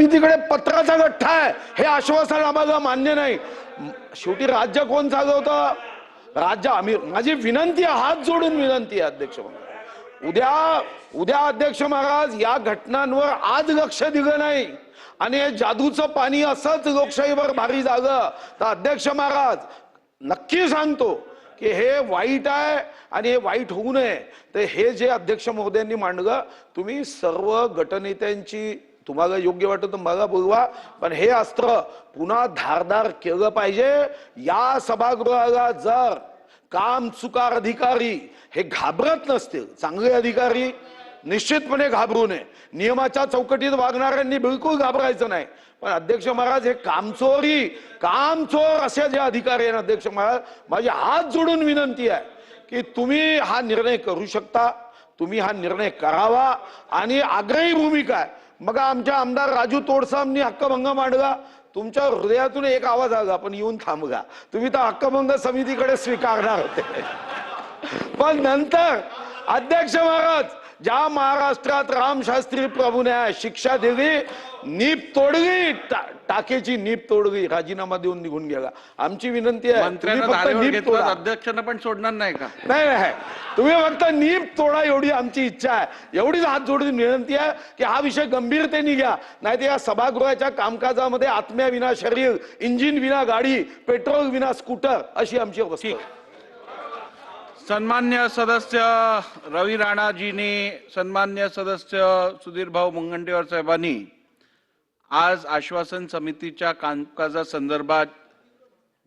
तिकडे पत्राचा गठ्ठा आहे हे आश्वासन आम्हाला मान्य नाही। शेवटी राज्य कोण चालवतं? राज्य आम्ही। माझी विनंती आहे, हात जोडून विनंती आहे अध्यक्ष महाराज, उद्या अध्यक्ष महाराज या घटनांवर आज लक्ष दिलं नाही आणि हे जादूचं पाणी असंच लोकशाहीवर भारी झालं तर अध्यक्ष महाराज नक्की सांगतो की हे वाईट आहे आणि हे वाईट होऊ नये। तर हे जे अध्यक्ष महोदयांनी मांडलं, तुम्ही सर्व गटनेत्यांची तुम्हाला योग्य वाटतं मला बोलवा, पण हे अस्त्र पुन्हा धारदार केलं पाहिजे। या सभागृहाला जर कामचुकार अधिकारी हे घाबरत नसतील, चांगले अधिकारी निश्चितपणे घाबरू नये। नियमाच्या चौकटीत वागणाऱ्यांनी बिलकुल घाबरायचं नाही। पण अध्यक्ष महाराज हे कामचोर असे जे अधिकारी आहेत अध्यक्ष महाराज, माझी हात जोडून विनंती आहे की तुम्ही हा निर्णय करू शकता, तुम्ही हा निर्णय करावा आणि आग्रही भूमिका आहे। मग आमच्या आमदार राजू तोडसामनी हक्कभंग मांडला, तुमच्या हृदयातून एक आवाज आला पण येऊन थांबगा, तुम्ही तर हक्कभंग समितीकडे स्वीकारणार होते। पण नंतर अध्यक्ष महाराज ज्या महाराष्ट्रात रामशास्त्री प्रभूने शिक्षा दिली, नीप तोडली, टाकेची नीप तोडली, राजीनामा देऊन निघून गेला। आमची विनंती आहे तुम्ही फक्त नीप तोडा। अध्यक्षांना पण सोडणार नाही का? नाही, तुम्ही फक्त नीप तोडा एवढी आमची इच्छा आहे। एवढीच हात जोडून विनंती आहे की हा विषय गंभीरतेने घ्या, नाहीतर या सभागृहाच्या कामकाजामध्ये आत्म्या विना शरीर, इंजिन विना गाडी, पेट्रोल विना स्कूटर अशी आमची अवस्था। सन्मान्य सदस्य रवी राणाजींनी, सन्मान्य सदस्य सुधीर भाऊ मुनगंटीवार साहेबांनी आज आश्वासन समितीच्या कामकाजासंदर्भात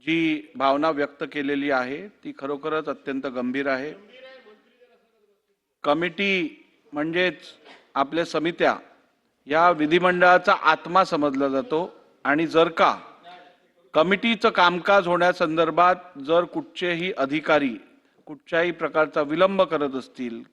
जी भावना व्यक्त केलेली आहे ती खरोखरच अत्यंत गंभीर आहे। कमिटी म्हणजेच आपल्या समित्या या विधिमंडळाचा आत्मा समजला जातो आणि जर का कमिटीचं कामकाज होण्यासंदर्भात जर कुठचेही अधिकारी कुठच्याही प्रकारचा विलंब करत असतील